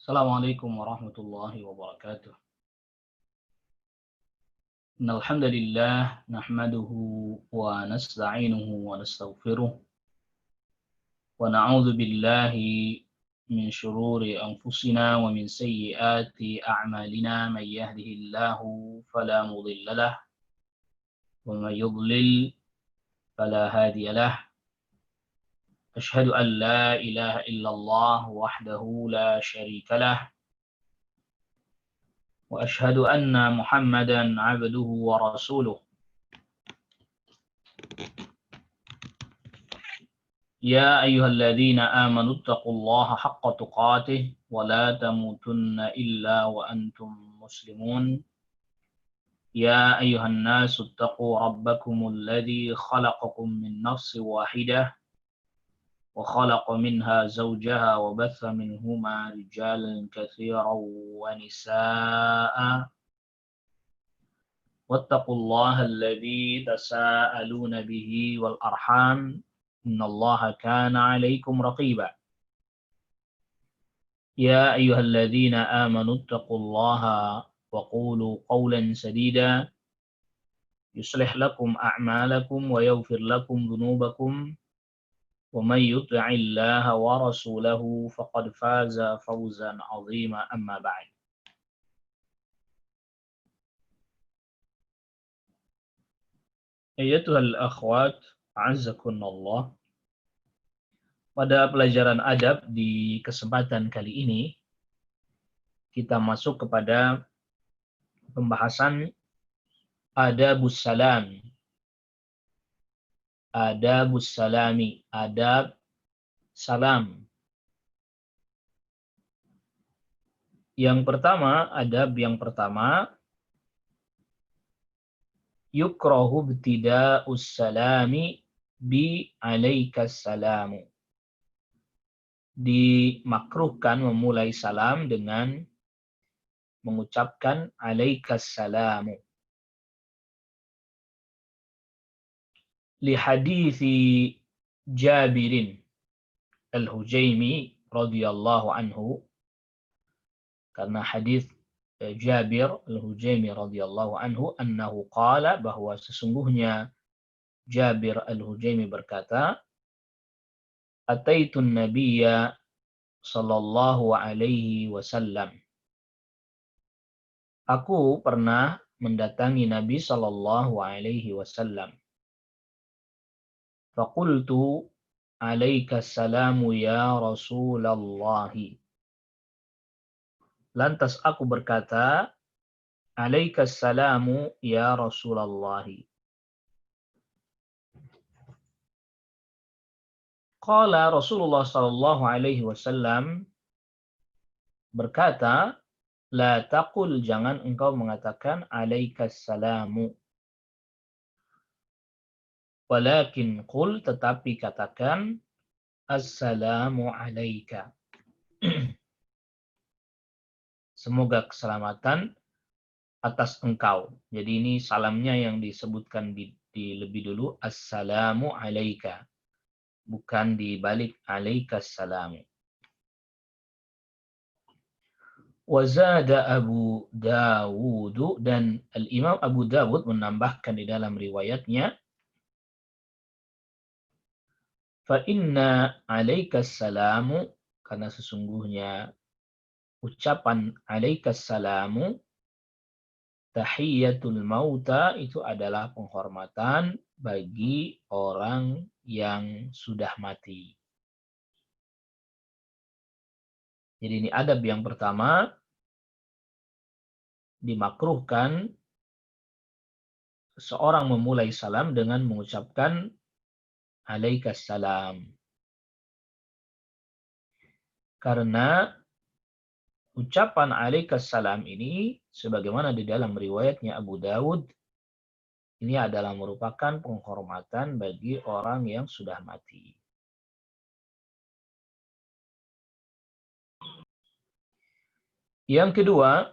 Assalamualaikum warahmatullahi wabarakatuh. Innal hamdalillah nahmaduhu wa nasta'inuhu wa nastaghfiruh wa na'udzu billahi min shururi anfusina wa min sayyiati a'malina may yahdihillahu fala mudilla lah wa may yudlil fala hadiya lah. Asyhadu an la ilaha illallah wahdahu la syarika lah وأشهد أن محمدا عبده ورسوله يا أيها الذين آمنوا اتقوا الله حق تقاته ولا تموتن إلا وأنتم مسلمون يا أيها الناس اتقوا ربكم الذي خلقكم من نفس واحدة وخلق منها زوجها وبث منهما رجالا كثيرا ونساء واتقوا الله الذي تساءلون به والأرحام إن الله كان عليكم رقيبا يا أيها الذين آمنوا اتقوا الله وقولوا قولا سديدا يصلح لكم أعمالكم ويغفر لكم ذنوبكم ومن يطع الله ورسوله فقد فاز فوزا عظيما أما بعد. Ayyatuhal akhwat, a'azzakunallah. Pada pelajaran adab di kesempatan kali ini, kita masuk kepada pembahasan adabus salam. Adabus salami, adab salam. Adab yang pertama, yukrahu ibtida'us salami bi alaikas salamu. Dimakruhkan memulai salam dengan mengucapkan alaikas salamu. Li hadithi Jabirin al-Hujaimi radhiyallahu anhu, karena hadis Jabir al-Hujaimi radhiyallahu anhu annahu qala, bahwa sesungguhnya Jabir al-Hujaimi berkata, ataitun nabiyya sallallahu alaihi wasallam. Aku pernah mendatangi Nabi sallallahu alaihi wasallam. Faqultu alaika salamu ya Rasulullah. Lantas aku berkata, alaika salamu ya Rasulullah. Qala Rasulullah sallallahu alaihi wasallam berkata, la taqul, jangan engkau mengatakan alaikas salamu. Walakin qul, tetapi katakan assalamu alaika. Semoga keselamatan atas engkau. Jadi ini salamnya yang disebutkan di lebih dulu, assalamu alaika. Bukan dibalik alaikas salamu. Wazada Abu Dawud, dan Al-Imam Abu Dawud menambahkan di dalam riwayatnya, fa inna alaikas salamu, karena sesungguhnya ucapan alaikas salamu, tahiyyatul mauta, itu adalah penghormatan bagi orang yang sudah mati. Jadi ini adab yang pertama, dimakruhkan seorang memulai salam dengan mengucapkan alaikas salam. Karena ucapan alaikas salam ini, sebagaimana di dalam riwayatnya Abu Dawud, ini adalah merupakan penghormatan bagi orang yang sudah mati. Yang kedua,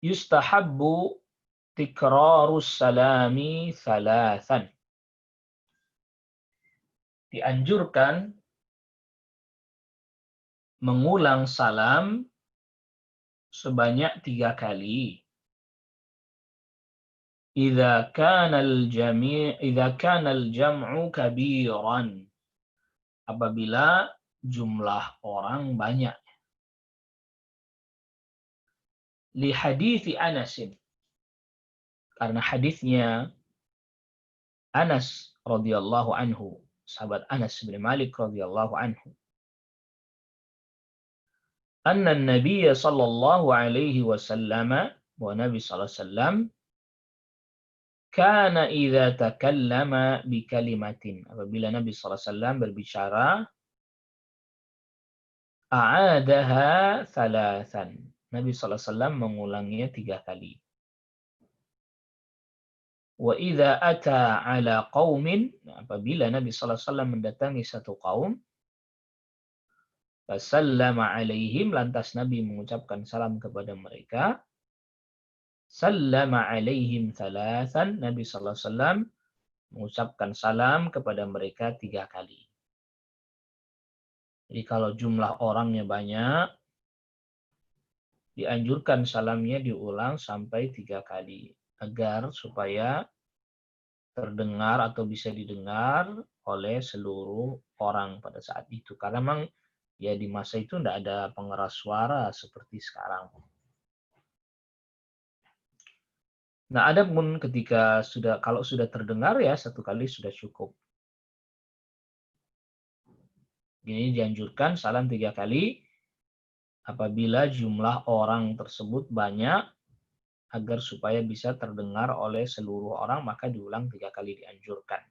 yustahabbu tikrarus salami thalathan. Dianjurkan mengulang salam sebanyak 3 kali. Idza kana al-jam'u kabiran. Apabila jumlah orang banyak. Li hadithi Anas. Karena hadisnya Anas radhiyallahu anhu, sahabat Anas bin Malik radhiyallahu anhu. Anna Nabi sallallahu alaihi wasallam wa Nabi sallallahu alaihi wasallam kana idza takallama bi kalimatin. Apabila Nabi sallallahu alaihi wasallam berbicara, a'adaha thalathan. Nabi sallallahu alaihi wasallam mengulanginya 3 kali. Wa idza ata ala qaumin, apabila Nabi sallallahu alaihi wasallam mendatangi satu kaum, fasallama alaihim, lantas Nabi mengucapkan salam kepada mereka. Sallama alaihim thalathan, Nabi sallallahu alaihi wasallam mengucapkan salam kepada mereka 3 kali. Jadi kalau jumlah orangnya banyak, dianjurkan salamnya diulang sampai 3 kali agar supaya terdengar atau bisa didengar oleh seluruh orang pada saat itu. Karena memang ya di masa itu tidak ada pengeras suara seperti sekarang. Nah, adapun ketika kalau sudah terdengar ya 1 kali sudah cukup. Ini dianjurkan salam 3 kali apabila jumlah orang tersebut banyak, agar supaya bisa terdengar oleh seluruh orang, maka diulang 3 kali dianjurkan.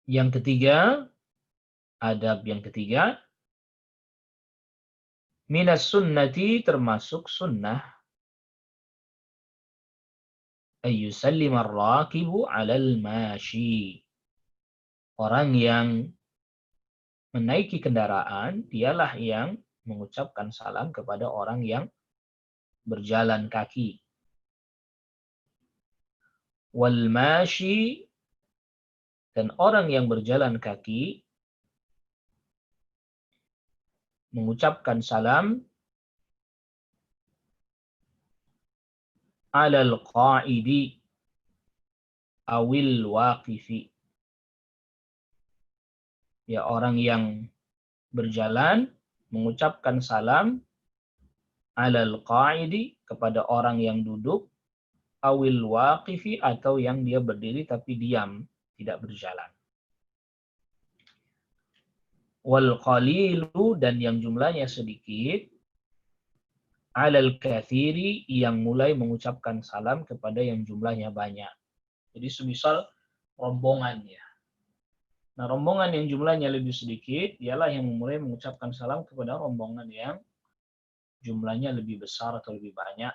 Yang ketiga, adab yang ketiga, minas sunnati, termasuk sunnah, ayyusallimar rakibu alal mashi. Orang yang menaiki kendaraan, dialah yang mengucapkan salam kepada orang yang berjalan kaki. Wal mashi, dan orang yang berjalan kaki mengucapkan salam alal qa'idi awil waqifi. Ya, orang yang berjalan mengucapkan salam alal qa'idi, kepada orang yang duduk, awil waqifi, atau yang dia berdiri tapi diam, tidak berjalan. Wal qalilu, dan yang jumlahnya sedikit, alal kathiri, yang mulai mengucapkan salam kepada yang jumlahnya banyak. Jadi semisal rombongan ya. Nah, rombongan yang jumlahnya lebih sedikit, dialah yang mulai mengucapkan salam kepada rombongan yang jumlahnya lebih besar atau lebih banyak.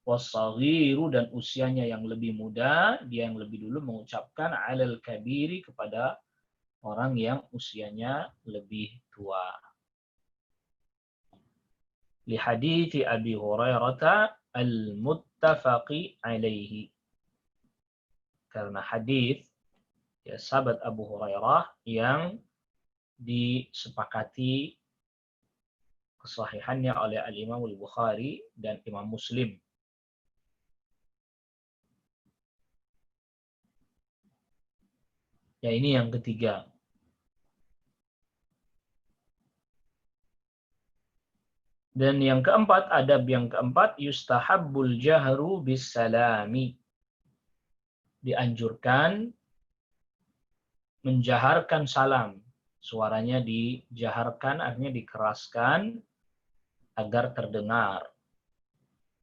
Wasaghiru, dan usianya yang lebih muda, dia yang lebih dulu mengucapkan alal kabiri, kepada orang yang usianya lebih tua. Li hadithi Abi Hurairah al-muttafaqi alaihi. Karena hadis ya sahabat Abu Hurairah yang disepakati kesahihannya oleh Al-Imam Al-Bukhari dan Imam Muslim. Ya, ini yang ketiga. Dan yang keempat, adab yang keempat, yustahabbul jahru bis salami. Dianjurkan menjaharkan salam. Suaranya dijaharkan, artinya dikeraskan agar terdengar.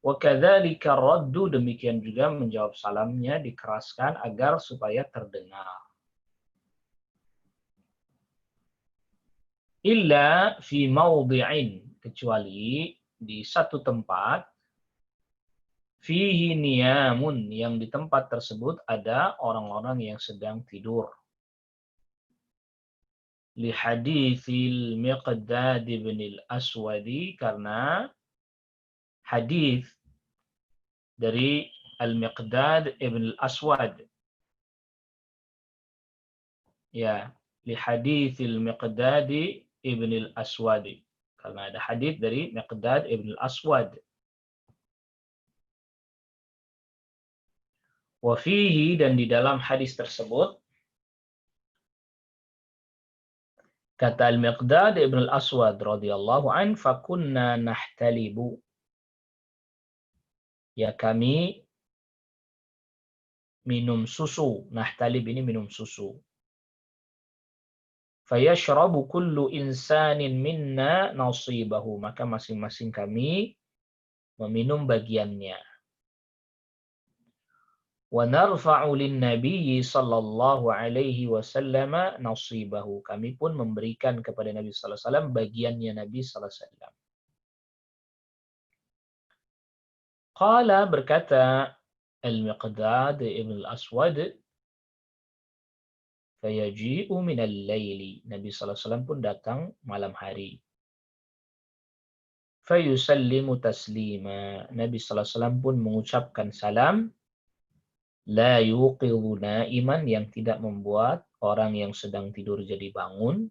Wa kadzalika raddu, demikian juga menjawab salamnya dikeraskan agar supaya terdengar. Illa fi mawdi'in, kecuali di satu tempat, fihi niyamun, yang di tempat tersebut ada orang-orang yang sedang tidur. Li haditsil Miqdad bin al-Aswadi, karena hadis dari Al-Miqdad ibn al-Aswad Ya, li haditsil Miqdad ibn al-Aswad. Karena ada hadis dari Miqdad ibn al-Aswad. Wa fihi, dan di dalam hadis tersebut kata Al-Miqdad ibn al-Aswad radhiyallahu an, fakunna nahtalibu. Ya, kami minum susu. Nahtalib ini minum susu. Fayashrabu kullu insanin minna nasibahu. Maka masing-masing kami meminum bagiannya. Wa narfa'u lin-nabiyyi sallallahu alaihi wasallam nasibahu. Kami pun memberikan kepada Nabi sallallahu alaihi wasallam bagiannya Nabi sallallahu alaihi wasallam. Qala, berkata Al-Miqdad ibn al-Aswad, fayaji'u minal laili. Nabi sallallahu alaihi wasallam pun datang malam hari. Fayusallimu taslima. Nabi sallallahu alaihi wasallam pun mengucapkan salam. La yuqidhu naiman, yang tidak membuat orang yang sedang tidur jadi bangun.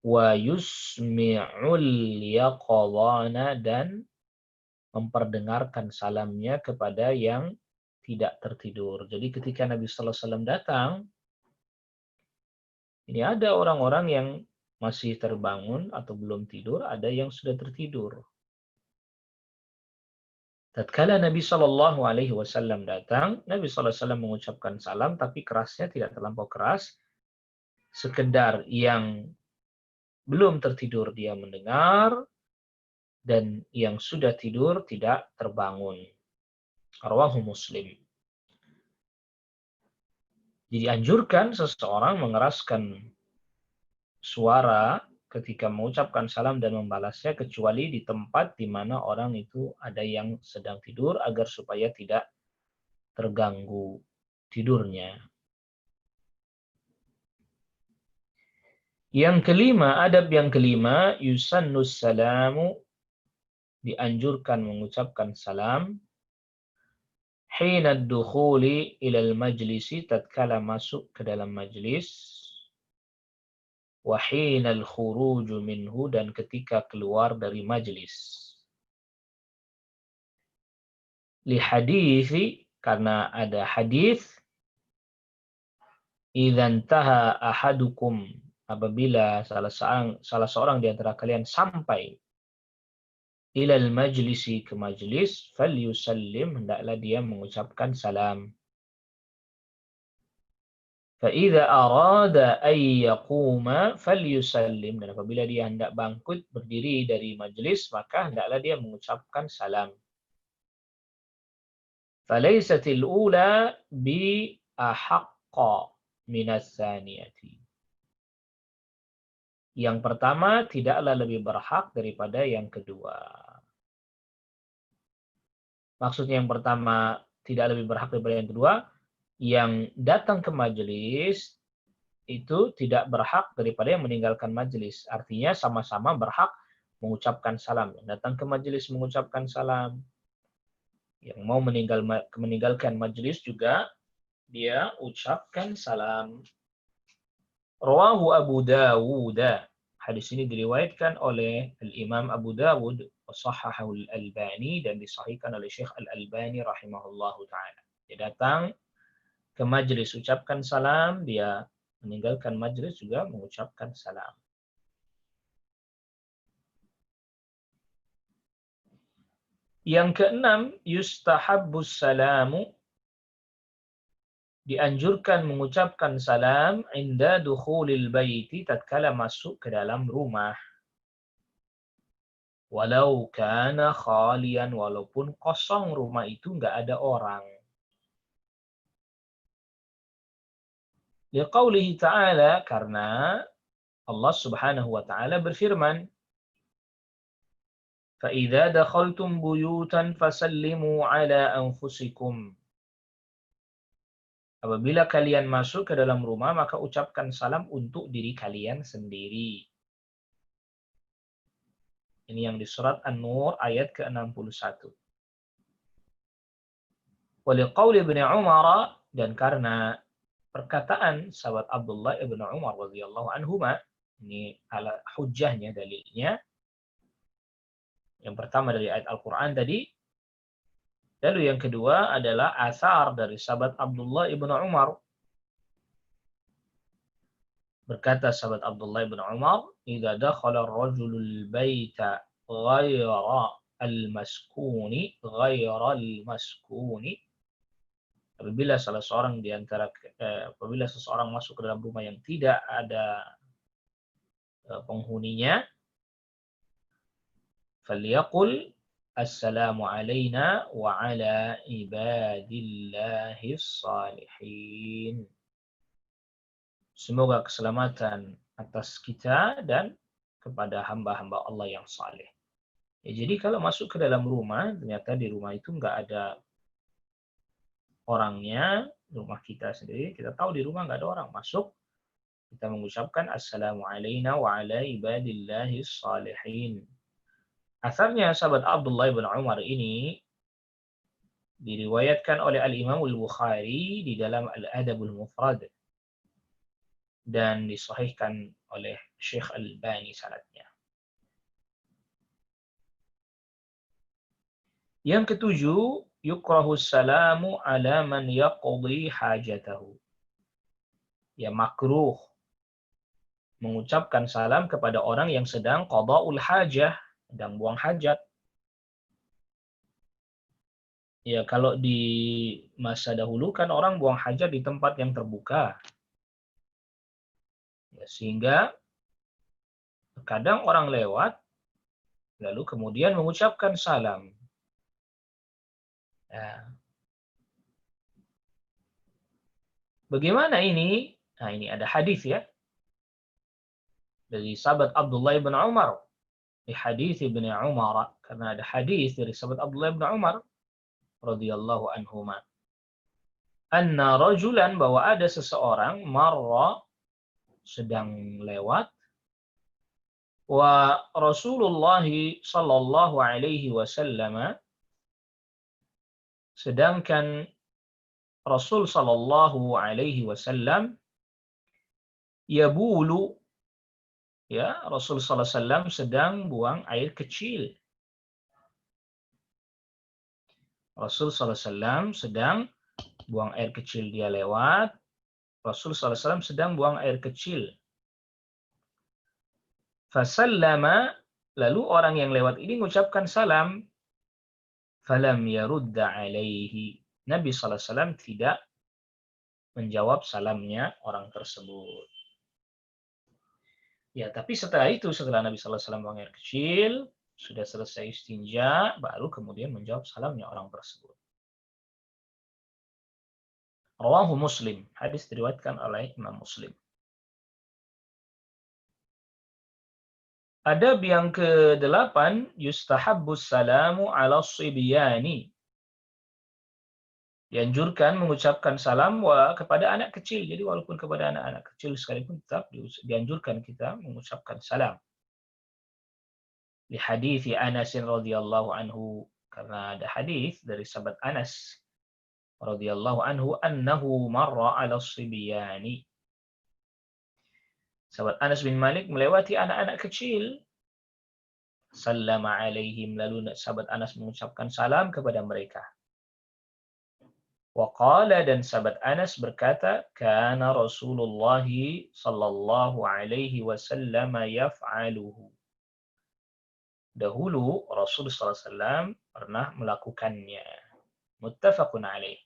Wa yusmi'ul yaqadhana, dan memperdengarkan salamnya kepada yang tidak tertidur. Jadi ketika Nabi sallallahu alaihi wasallam datang, ini ada orang-orang yang masih terbangun atau belum tidur, ada yang sudah tertidur. Tatkala Nabi Shallallahu Alaihi Wasallam datang, Nabi Shallallahu Alaihi Wasallam mengucapkan salam, tapi kerasnya tidak terlampau keras. Sekedar yang belum tertidur dia mendengar, dan yang sudah tidur tidak terbangun. Rawahu Muslim. Jadi anjurkan seseorang mengeraskan suara ketika mengucapkan salam dan membalasnya, kecuali di tempat di mana orang itu ada yang sedang tidur, agar supaya tidak terganggu tidurnya. Yang kelima, adab yang kelima, yusannus salamu, dianjurkan mengucapkan salam, hina dukhuli ilal majlisi, tatkala masuk ke dalam majlis, wa hina al-khuruju minhu, dan ketika keluar dari majlis. Li hadithi, karena ada hadis, idzan taha ahadukum, apabila salah seorang di antara kalian sampai ilal majlisi, ke majlis, falyusallim, hendaklah dia mengucapkan salam. Fa idza arada ay yaquma falyusallim, dan apabila dia hendak bangkit berdiri dari majlis, maka hendaklah dia mengucapkan salam. Falaysatil ula bi ahaqqa minas tsaniyati. Yang pertama tidaklah lebih berhak daripada yang kedua. Maksudnya yang pertama tidak lebih berhak daripada yang kedua, yang datang ke majelis itu tidak berhak daripada yang meninggalkan majelis. Artinya sama-sama berhak mengucapkan salam. Yang datang ke majelis mengucapkan salam. Yang mau meninggalkan majelis juga dia ucapkan salam. Rawahu Abu Dawud. Hadis ini diriwayatkan oleh Al-Imam Abu Dawud, Shahhahu Al-Albani, dan disahihkan oleh Syekh Al-Albani rahimahullahu taala. Dia datang ke majelis ucapkan salam, dia meninggalkan majelis juga mengucapkan salam. Yang keenam, yustahabbus salamu, dianjurkan mengucapkan salam inda dukhulil baiti, tatkala masuk ke dalam rumah. Walau kana khalian, walaupun kosong rumah itu, nggak ada orang. Liqaulihi ta'ala, karena Allah subhanahu wa ta'ala berfirman, فَإِذَا دَخَلْتُمْ بُيُوتًا فَسَلِّمُوا عَلَى أَنفُسِكُمْ. Apabila kalian masuk ke dalam rumah, maka ucapkan salam untuk diri kalian sendiri. Ini yang di surat An-Nur ayat ke-61. Waliqauli Ibnu Umar, dan karena perkataan sahabat Abdullah ibn Umar radhiyallahu anhuma, ini ala hujjahnya, dalilnya. Yang pertama dari ayat Al-Quran tadi. Lalu yang kedua adalah asar dari sahabat Abdullah ibn Umar. Berkata sahabat Abdullah ibn Umar, "Idza dakhala ar-rajulul baita ghayra al-maskuni, apabila salah seorang di antara apabila seseorang masuk ke dalam rumah yang tidak ada penghuninya, falyaqul assalamu alayna wa ala ibadillahis salihin." Semoga keselamatan atas kita dan kepada hamba-hamba Allah yang saleh. Ya, jadi kalau masuk ke dalam rumah, ternyata di rumah itu nggak ada orangnya, rumah kita sendiri, kita tahu di rumah nggak ada orang, masuk, kita mengucapkan assalamu alayna wa ala ibadillahis salihin. Asarnya sahabat Abdullah bin Umar ini diriwayatkan oleh Al-Imam Al-Bukhari di dalam Al-Adabul Mufrad dan disahihkan oleh Syekh Al-Albani sanadnya. Yang ketujuh, yukrahu salamu ala man yaqdi hajatahu. Ya, makruh mengucapkan salam kepada orang yang sedang qada'ul hajah, sedang buang hajat. Ya, kalau di masa dahulu kan orang buang hajat di tempat yang terbuka. Ya, sehingga kadang orang lewat, lalu kemudian mengucapkan salam. Ya. Bagaimana ini? Nah, ini ada hadis ya. Dari sahabat Abdullah bin Umar. Di hadis Ibnu Umar. Karena ada hadis dari sahabat Abdullah bin Umar radhiyallahu anhuma. Anna rajulan, bahwa ada seseorang marra, sedang lewat, wa Rasulullah sallallahu alaihi wasallam, sedangkan Rasul sallallahu alaihi wasallam yabulu, ya, Rasul sallallahu alaihi wasallam sedang buang air kecil. Rasul sallallahu alaihi wasallam sedang buang air kecil, dia lewat, Rasul sallallahu alaihi wasallam sedang buang air kecil. Fasallama, lalu orang yang lewat ini mengucapkan salam. Falam yarudda alaihi, Nabi sallallahu alaihi wasallam tidak menjawab salamnya orang tersebut. Ya, tapi setelah itu, setelah Nabi sallallahu alaihi wasallam buang air kecil, sudah selesai istinja, baru kemudian menjawab salamnya orang tersebut. Rawahu Muslim, hadis diriwayatkan oleh Imam Muslim. Adab yang ke-8, yustahabbus salamu ala sibyani. Dianjurkan mengucapkan salam kepada anak kecil. Jadi walaupun kepada anak-anak kecil sekalipun tetap dianjurkan kita mengucapkan salam. Di hadis Anas radhiyallahu anhu, karena ada hadis dari sahabat Anas radhiyallahu anhu annahu marra ala sibyani. Sahabat Anas bin Malik melewati anak-anak kecil. Sallama alaihim, lalu sahabat Anas mengucapkan salam kepada mereka. Waqala, dan sahabat Anas berkata, kana Rasulullah sallallahu alaihi wasallam yaf'aluhu. Dahulu Rasul sallallahu alaihi wasallam pernah melakukannya. Muttafaqun alaih.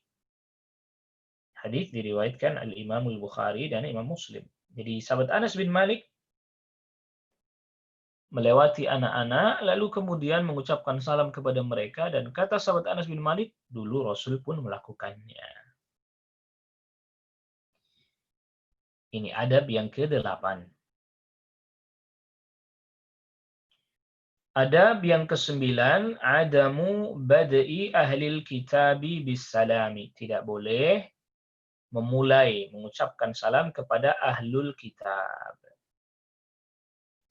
Hadis diriwayatkan Al-Imam Al-Bukhari dan Imam Muslim. Jadi sahabat Anas bin Malik melewati anak-anak, lalu kemudian mengucapkan salam kepada mereka, dan kata sahabat Anas bin Malik, dulu Rasul pun melakukannya. Ini adab yang ke-8. Adab yang ke-9, adamu badai ahlil kitabi bis salami. Tidak boleh memulai mengucapkan salam kepada ahlul kitab.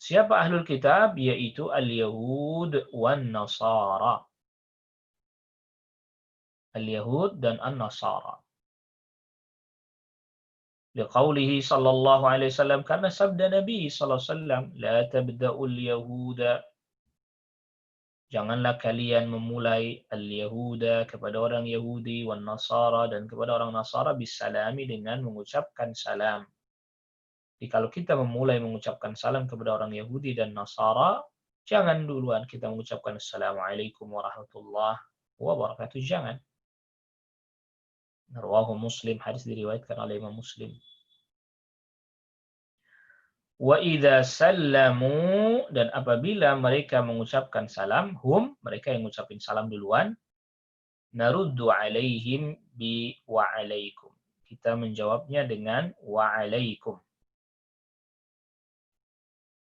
Siapa ahlul kitab? Yaitu al-Yahud wan Nasara. Al-Yahud dan An-Nasara. Liqaulihi sallallahu alaihi wasallam, karena sabda Nabi sallallahu alaihi wasallam, la tabda'ul yahuda, janganlah kalian memulai al-yahuda kepada orang Yahudi, wan nasara, dan kepada orang Nasara bisalami, dengan mengucapkan salam. Jadi kalau kita memulai mengucapkan salam kepada orang Yahudi dan Nasara, jangan duluan kita mengucapkan assalamualaikum warahmatullahi wabarakatuh, jangan. Rawahu Muslim, hadis diriwayatkan oleh Imam Muslim. Wa idza sallamu, dan apabila mereka mengucapkan salam, hum, mereka yang mengucapkan salam duluan, naruddu alaihim bi wa alaikum, kita menjawabnya dengan wa alaikum.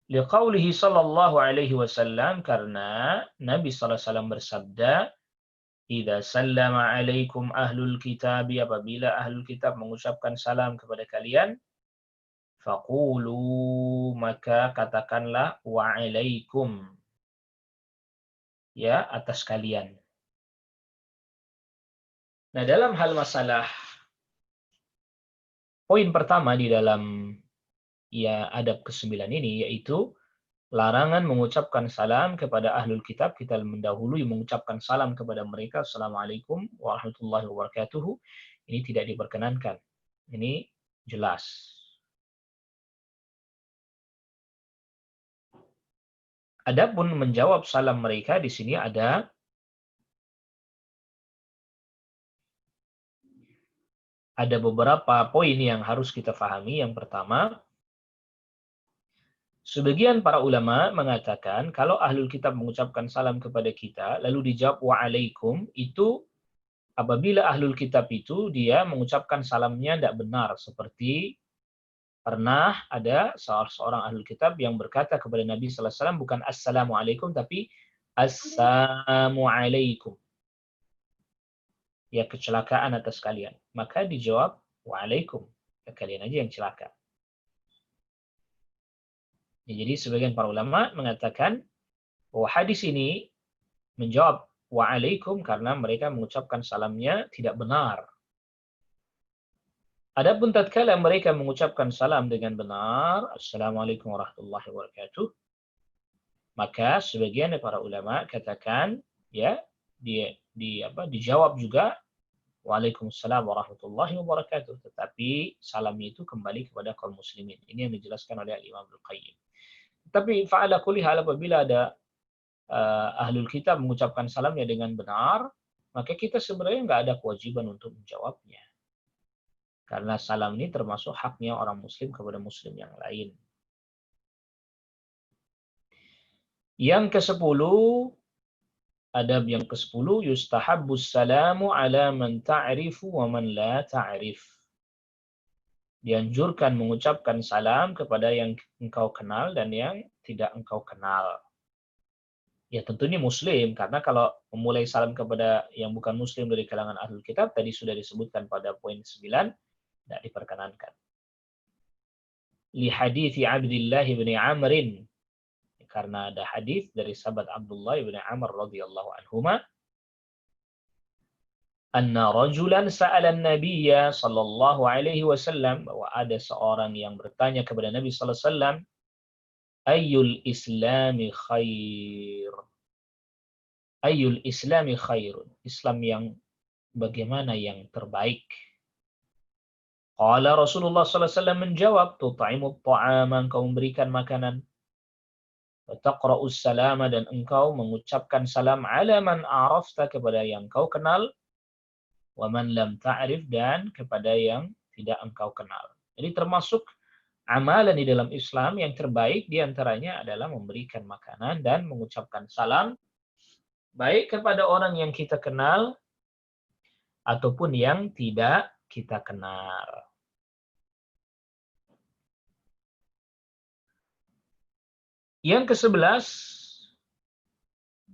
Liqaulihi sallallahu alaihi wasallam, karena Nabi sallallahu alaihi wasallam bersabda, idza sallama alaikum ahlul kitab, apabila ahlul kitab mengucapkan salam kepada kalian, faqulu, maka katakanlah wa alaikum, ya, atas kalian. Nah, dalam hal masalah poin pertama di dalam ya adab ke-9 ini, yaitu larangan mengucapkan salam kepada ahlul kitab, kita mendahului mengucapkan salam kepada mereka, assalamualaikum warahmatullahi wabarakatuh, ini tidak diperkenankan. Ini jelas. Adapun menjawab salam mereka, di sini ada beberapa poin yang harus kita pahami. Yang pertama, sebagian para ulama mengatakan kalau ahlul kitab mengucapkan salam kepada kita lalu dijawab wa'alaikum, itu apabila ahlul kitab itu dia mengucapkan salamnya tidak benar, seperti pernah ada seorang ahlul kitab yang berkata kepada Nabi sallallahu alaihi wasallam bukan assalamualaikum tapi assalamualaikum. Ya, kecelakaan atas kalian. Maka dijawab waalaikum. Ya, kalian aja yang celaka. Ya, jadi sebagian para ulama mengatakan bahwa hadis ini menjawab waalaikum karena mereka mengucapkan salamnya tidak benar. Adapun tatkala mereka mengucapkan salam dengan benar, assalamualaikum warahmatullahi wabarakatuh, maka sebagian dari para ulama katakan ya dijawab juga waalaikumsalam warahmatullahi wabarakatuh, tetapi salamnya itu kembali kepada kaum muslimin. Ini yang dijelaskan oleh Imam Al-Qayyim. Tapi fa'ala kulli hal, apabila ada ahlul kitab mengucapkan salamnya dengan benar, maka kita sebenarnya nggak ada kewajiban untuk menjawabnya. Karena salam ini termasuk haknya orang muslim kepada muslim yang lain. Yang ke-10, adab yang ke-10, yustahabbus salamu ala man ta'rifu wa man la ta'rif. Dianjurkan mengucapkan salam kepada yang engkau kenal dan yang tidak engkau kenal. Ya tentu ini muslim, karena kalau memulai salam kepada yang bukan muslim dari kalangan ahlul kitab, tadi sudah disebutkan pada poin 9, tidak diperkenankan. Li hadithi Abdullah bin Amrin, karena ada hadis dari sahabat Abdullah bin Amr radhiyallahu anhuma, anna rajulan sa'ala an-nabiyya sallallahu alaihi wasallam, bahwa ada seorang yang bertanya kepada Nabi sallallahu alaihi wasallam, ayyul islami khair? Ayyul islami khairun? Islam yang bagaimana yang terbaik? Qala Rasulullah sallallahu alaihi wasallam menjawab, tut'imut ta'ama, engkau memberikan makanan, wa taqra'us salama, dan engkau mengucapkan salam, ala man arafta, kepada yang engkau kenal, wa man lam ta'rif, dan kepada yang tidak engkau kenal. Jadi termasuk amalan di dalam Islam yang terbaik diantaranya adalah memberikan makanan dan mengucapkan salam, baik kepada orang yang kita kenal ataupun yang tidak kita kenal. Yang ke-11,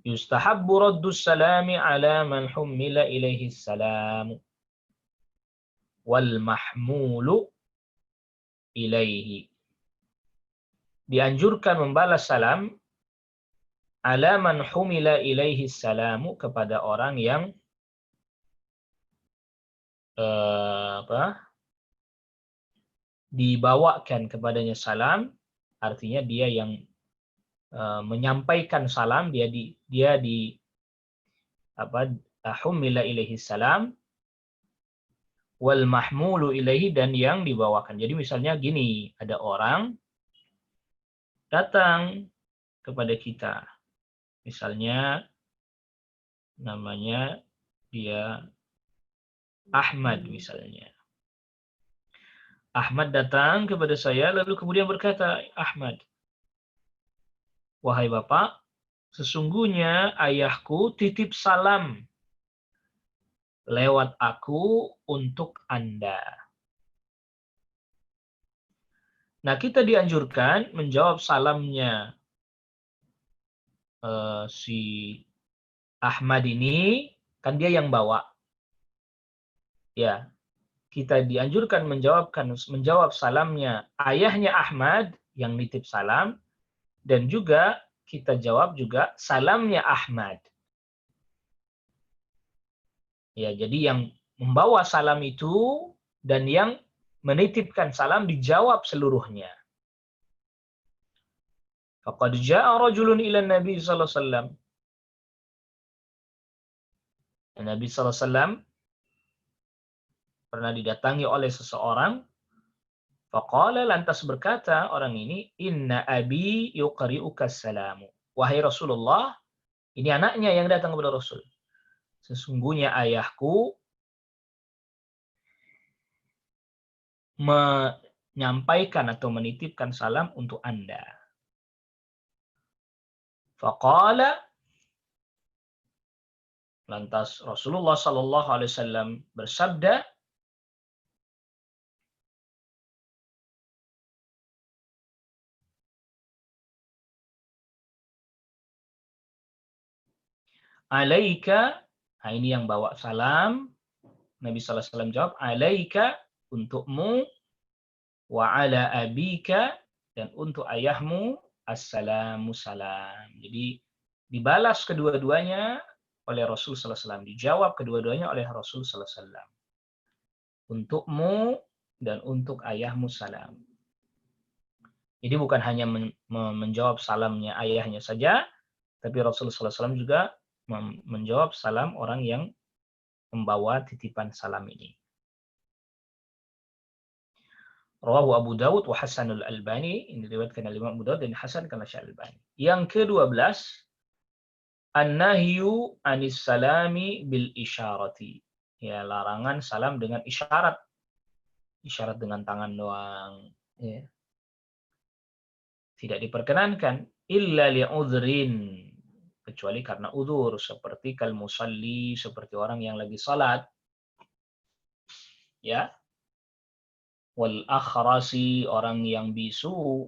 yustahabbu raddus salami ala man hummila ilaihi salam wal mahmulu ilaihi. Dianjurkan membalas salam ala man humila ilaihi salamu, kepada orang yang dibawakan kepadanya salam, artinya dia yang menyampaikan salam, dia di apa humila ilaihi salam wal mahmulu ilaihi, dan yang dibawakan. Jadi misalnya gini, ada orang datang kepada kita. Misalnya namanya dia Ahmad misalnya. Ahmad datang kepada saya lalu kemudian berkata, Ahmad, wahai Bapak, sesungguhnya ayahku titip salam lewat aku untuk Anda. Nah, kita dianjurkan menjawab salamnya si Ahmad ini, kan dia yang bawa. Ya, kita dianjurkan menjawab salamnya ayahnya Ahmad yang nitip salam, dan juga kita jawab juga salamnya Ahmad. Ya, jadi yang membawa salam itu dan yang menitipkan salam dijawab seluruhnya. Faqad jaa'a rajulun ila Nabi sallallahu alaihi wasallam. Nabi sallallahu alaihi wasallam pernah didatangi oleh seseorang. Faqala, lantas berkata orang ini, inna abi yuqri'uka salamu. Wahai Rasulullah, ini anaknya yang datang kepada Rasul. Sesungguhnya ayahku menyampaikan atau menitipkan salam untuk Anda. Faqala, lantas Rasulullah sallallahu alaihi wasallam bersabda, alaika, nah ini yang bawa salam, Nabi sallallahu alaihi wasallam jawab, alaika, untukmu, wa ala abika, dan untuk ayahmu, assalamu salam. Jadi dibalas kedua-duanya oleh Rasul sallallahu alaihi wasallam, dijawab kedua-duanya oleh Rasul sallallahu alaihi wasallam. Untukmu dan untuk ayahmu salam. Jadi bukan hanya menjawab salamnya ayahnya saja, tapi Rasul sallallahu alaihi wasallam juga menjawab salam orang yang membawa titipan salam ini. Rawahu Abu Dawud wa Hasanul Albani, ini diriwayatkan oleh Imam Abu Dawud dan dihasankan oleh Syekh Albani. Yang ke-12, an-nahyu anis salami bil isyarati. Ya, larangan salam dengan isyarat. Isyarat dengan tangan doang, ya. Tidak diperkenankan illa li'udhrin, kecuali karena udzur, seperti kal musalli, seperti orang yang lagi salat, ya, wal akhrasi, orang yang bisu,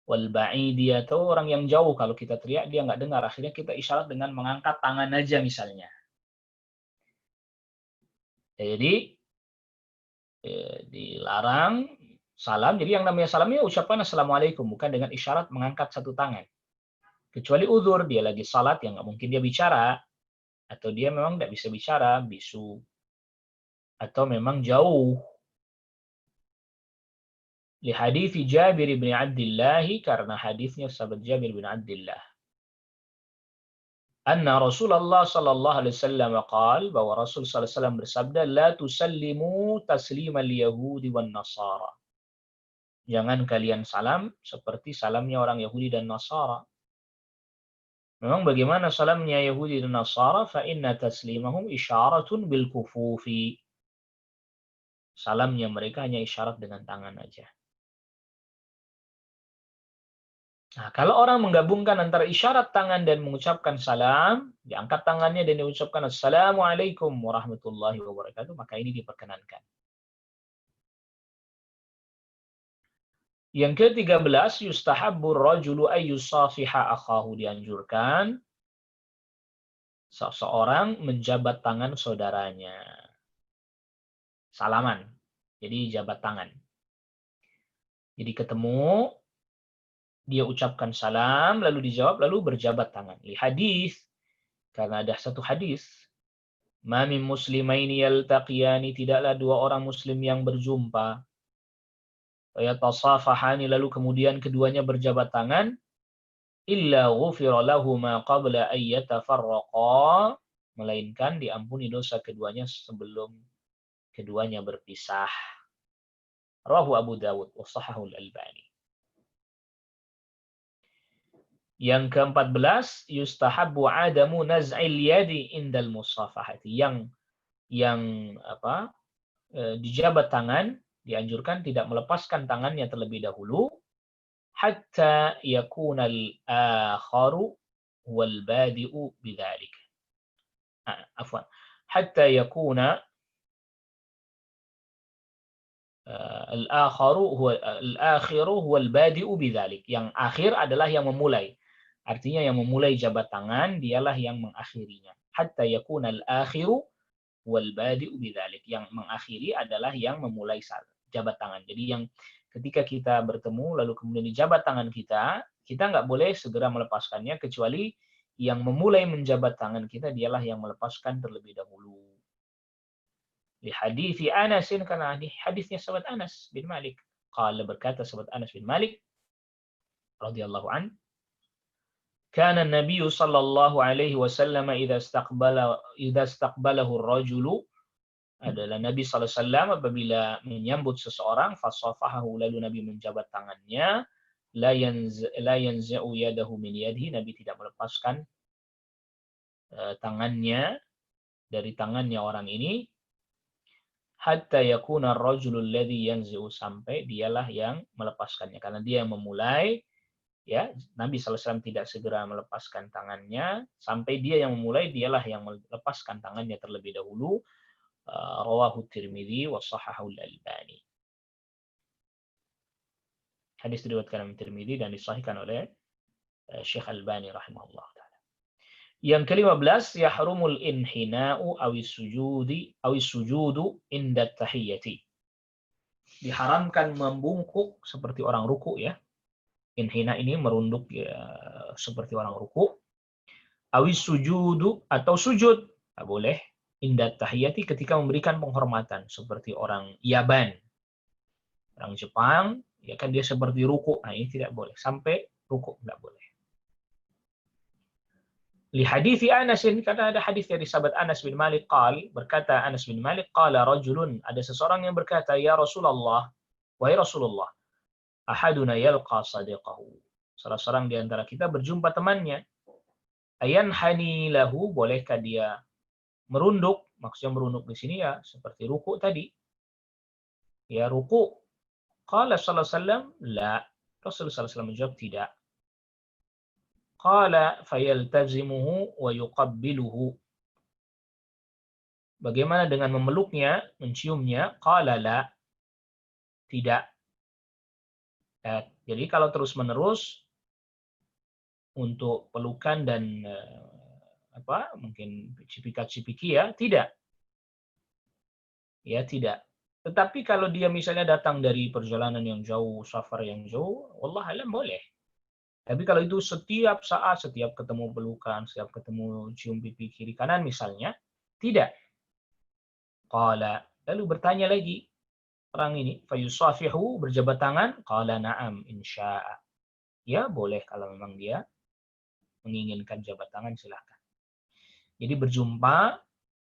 wal ba'idi, atau orang yang jauh, kalau kita teriak dia nggak dengar, akhirnya kita isyarat dengan mengangkat tangan aja misalnya. Jadi dilarang salam. Jadi yang namanya salamnya ucapan assalamualaikum, bukan dengan isyarat mengangkat satu tangan. Kecuali uzur, dia lagi salat yang nggak mungkin dia bicara, atau dia memang nggak bisa bicara, bisu, atau memang jauh. Li hadits Jabir bin Abdullah, karena hadisnya sahabat Jabir bin Abdullah. Anna Rasulullah sallallahu alaihi wasallam qaal, bahwa Rasul sallallahu alaihi wasallam bersabda, la tusallimu taslimal yahudi wan nasara. Jangan kalian salam seperti salamnya orang Yahudi dan Nasara. Memang bagaimana salamnya Yahudi dan Nasara? Fa inna taslimahum isyaratun bil kufufi. Salamnya mereka hanya isyarat dengan tangan aja. Nah, kalau orang menggabungkan antara isyarat tangan dan mengucapkan salam, diangkat tangannya dan diucapkan assalamualaikum warahmatullahi wabarakatuh, maka ini diperkenankan. Yang ke-13, yustahabbur rajulu ay yusafiha akhahu, dianjurkan seseorang menjabat tangan saudaranya. Salaman. Jadi jabat tangan. Jadi ketemu, dia ucapkan salam, lalu dijawab, lalu berjabat tangan. Li hadis, karena ada satu hadis, ma min muslimaini yaltaqiyani, tidaklah dua orang muslim yang berjumpa, yatasafahani, lalu kemudian keduanya berjabat tangan, illa ghufira lahu ma qabla an yatafarraqa, melainkan diampuni dosa keduanya sebelum keduanya berpisah. Rawahu Abu Dawud wa shahhahu al-Albani. Yang ke-14, yustahabbu adamu naz'il yadi indal musafahati. Yang dijabat tangan dianjurkan tidak melepaskan tangannya terlebih dahulu hatta yakuna al-akharu wal badi'u bidzalik. Afwan. Hatta yakuna al-akhiru huwal badi'u bidzalik. Yang akhir adalah yang memulai. Artinya yang memulai jabat tangan dialah yang mengakhirinya. Hatta yakuna al-akhiru wal badi'u bidzalik. Yang mengakhiri adalah yang memulai jabat tangan. Jadi yang ketika kita bertemu lalu kemudian dijabat tangan kita nggak boleh segera melepaskannya kecuali yang memulai menjabat tangan kita dialah yang melepaskan terlebih dahulu. Di hadis Anas, karena hadisnya sahabat Anas bin Malik. Qala, berkata sahabat Anas bin Malik radhiyallahu an, kana an-nabiy sallallahu alaihi wasallam idza istaqbalahu ar-rajulu, adalah Nabi sallallahu alaihi wasallam apabila menyambut seseorang, fasafahahu, lalu Nabi menjabat tangannya, la yanza'u yadahu min yadihi, Nabi tidak melepaskan tangannya dari tangannya orang ini, hatta yakuna ar-rajulu alladhi yanzi'u, sampai dialah yang melepaskannya, karena dia yang memulai. Ya, Nabi sallallahu alaihi wasallam tidak segera melepaskan tangannya sampai dia yang memulai, dialah yang melepaskan tangannya terlebih dahulu. Rawahu Tirmidzi wa shahhahu al-Albani. Hadis diriwayatkan oleh Tirmidzi dan disahihkan oleh Syekh Albani rahimahullah taala. Yang ke-15, yahrumul inhina'u awis sujudu inda tahiyyati. Diharamkan membungkuk seperti orang ruku, ya. Inhina ini merunduk, ya, seperti orang ruku. Awis sujudu, atau sujud, tak boleh. Inda tahiyati, ketika memberikan penghormatan, seperti orang Yaban, orang Jepang, ya kan, dia seperti ruku. Nah, ini tidak boleh, sampai ruku tidak boleh. Li hadits Anas, karena ada hadis dari sahabat Anas bin Malik, berkata Anas bin Malik, qala rajulun, ada seseorang yang berkata, ya Rasulullah, wahai Rasulullah, ahaduna yalqa sadiqahu, salah seorang di antara kita berjumpa temannya, ayanhani lahu, bolehkah dia merunduk? Maksudnya merunduk di sini ya seperti ruku tadi, ya ruku. Qala sallallahu alaihi wasallam, la, Rasulullah sallallahu alaihi wasallam menjawab tidak. Qala fayaltazimuhu wa yuqabbiluhu, bagaimana dengan memeluknya, menciumnya? Qala la, tidak. Jadi kalau terus-menerus untuk pelukan dan mungkin cipika-cipiki, ya tidak. Ya tidak. Tetapi kalau dia misalnya datang dari perjalanan yang jauh, safar yang jauh, wallah alam boleh. Tapi kalau itu setiap saat, setiap ketemu pelukan, setiap ketemu cium pipi kiri kanan misalnya, tidak. Qala, lalu bertanya lagi orang ini, fayusafihu, berjabat tangan, qala na'am insya'a. Ya boleh kalau memang dia menginginkan jabat tangan, silakan. Jadi berjumpa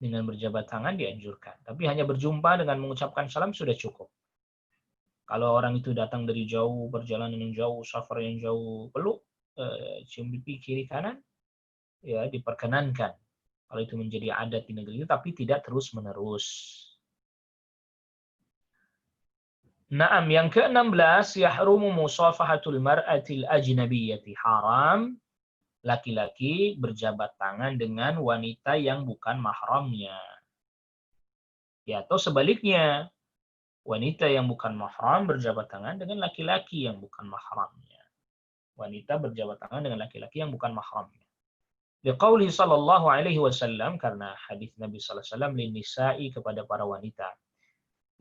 dengan berjabat tangan dianjurkan. Tapi hanya berjumpa dengan mengucapkan salam sudah cukup. Kalau orang itu datang dari jauh, perjalanan yang jauh, safar yang jauh, peluk, cium pipi kiri kanan, ya diperkenankan. Kalau itu menjadi adat di negeri itu, tapi tidak terus-menerus. Naam, yang ke-16, yahrumu musafahatul mar'atil ajnabiyyati, haram laki-laki berjabat tangan dengan wanita yang bukan mahramnya. Ya, atau sebaliknya, wanita yang bukan mahram berjabat tangan dengan laki-laki yang bukan mahramnya. Wanita berjabat tangan dengan laki-laki yang bukan mahramnya. Liqauli sallallahu alaihi wasallam, karena hadis Nabi sallallahu alaihi wasallam linisa'i, kepada para wanita.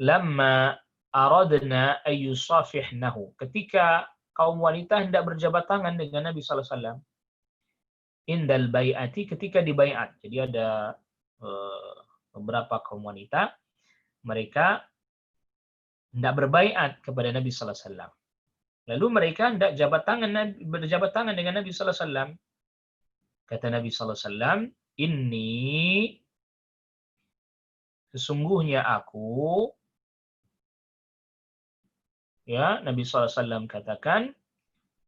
Lamma aradna ayyusafihnahu, ketika kaum wanita hendak berjabat tangan dengan Nabi sallallahu alaihi wasallam. Indal bai'ati, ketika dibaiat. Jadi ada beberapa kaum wanita, mereka hendak berbaiat kepada Nabi sallallahu alaihi wasallam. Lalu mereka hendak berjabat tangan dengan Nabi sallallahu alaihi wasallam. Kata Nabi sallallahu alaihi wasallam, "Inni sesungguhnya aku," ya, Nabi sallallahu alaihi wasallam katakan,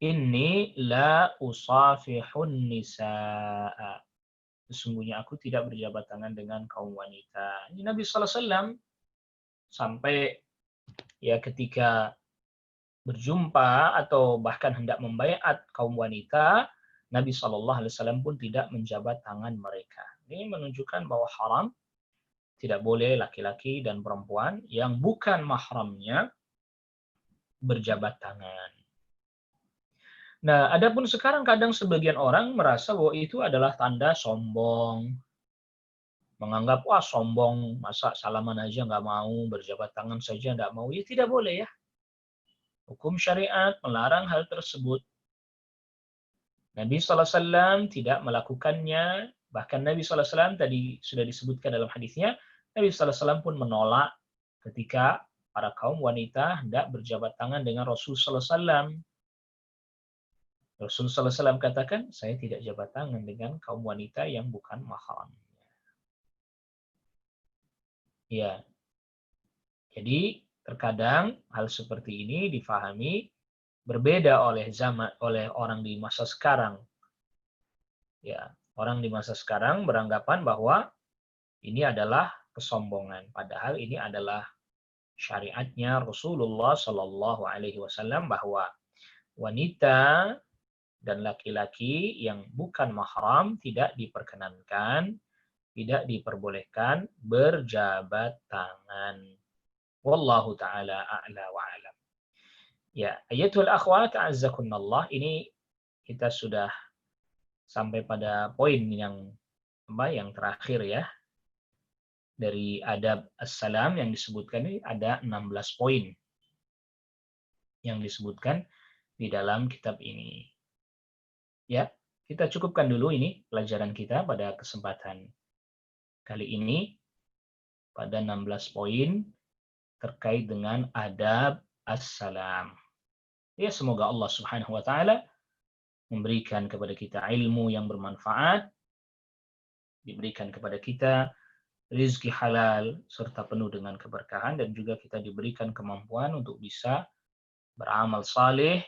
"Inni la usafihun nisaa." Sesungguhnya aku tidak berjabat tangan dengan kaum wanita. Ini Nabi sallallahu alaihi wasallam sampai ya ketika berjumpa atau bahkan hendak membaiat kaum wanita, Nabi Shallallahu Alaihi Wasallam pun tidak menjabat tangan mereka. Ini menunjukkan bahwa haram, tidak boleh laki-laki dan perempuan yang bukan mahramnya berjabat tangan. Nah, adapun sekarang kadang sebagian orang merasa bahwa itu adalah tanda sombong. Menganggap, wah sombong, masa salaman aja nggak mau, berjabat tangan saja nggak mau. Ya tidak boleh ya. Hukum syariat melarang hal tersebut. Nabi SAW tidak melakukannya. Bahkan Nabi SAW tadi sudah disebutkan dalam hadisnya, Nabi SAW pun menolak ketika para kaum wanita hendak berjabat tangan dengan Rasul SAW. Rasul SAW katakan, saya tidak jabat tangan dengan kaum wanita yang bukan mahram. Ya, jadi terkadang hal seperti ini difahami berbeda oleh orang di masa sekarang. Ya, orang di masa sekarang beranggapan bahwa ini adalah kesombongan, padahal ini adalah syariatnya Rasulullah Shallallahu Alaihi Wasallam bahwa wanita dan laki-laki yang bukan mahram tidak diperkenankan, tidak diperbolehkan berjabat tangan. Wallahu taala a'la wa alam. Ya, ayatul akhwat azzakunallah, ini kita sudah sampai pada poin yang terakhir ya. Dari adab assalam yang disebutkan ini ada 16 poin yang disebutkan di dalam kitab ini. Ya, kita cukupkan dulu ini pelajaran kita pada kesempatan kali ini pada 16 poin terkait dengan adab assalam. Ya, semoga Allah Subhanahu wa taala memberikan kepada kita ilmu yang bermanfaat, diberikan kepada kita rizki halal serta penuh dengan keberkahan, dan juga kita diberikan kemampuan untuk bisa beramal saleh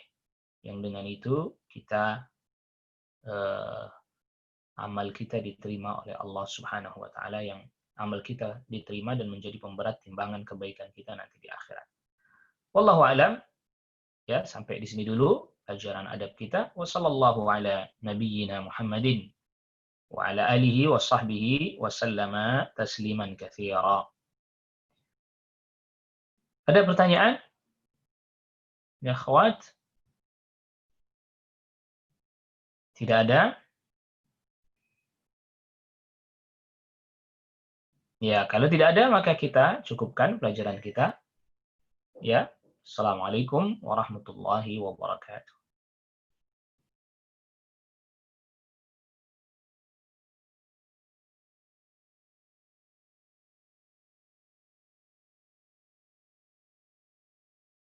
yang dengan itu kita amal kita diterima oleh Allah Subhanahu wa taala, yang amal kita diterima dan menjadi pemberat timbangan kebaikan kita nanti di akhirat. Wallahu alam. Ya, sampai di sini dulu pelajaran adab kita. Wassallallahu ala nabiyyina Muhammadin wa ala alihi wa sahbihi wa sallama tasliman katsira. Ada pertanyaan? Ya, akhwat? Tidak ada? Ya, kalau tidak ada maka kita cukupkan pelajaran kita. Ya, Assalamualaikum warahmatullahi wabarakatuh.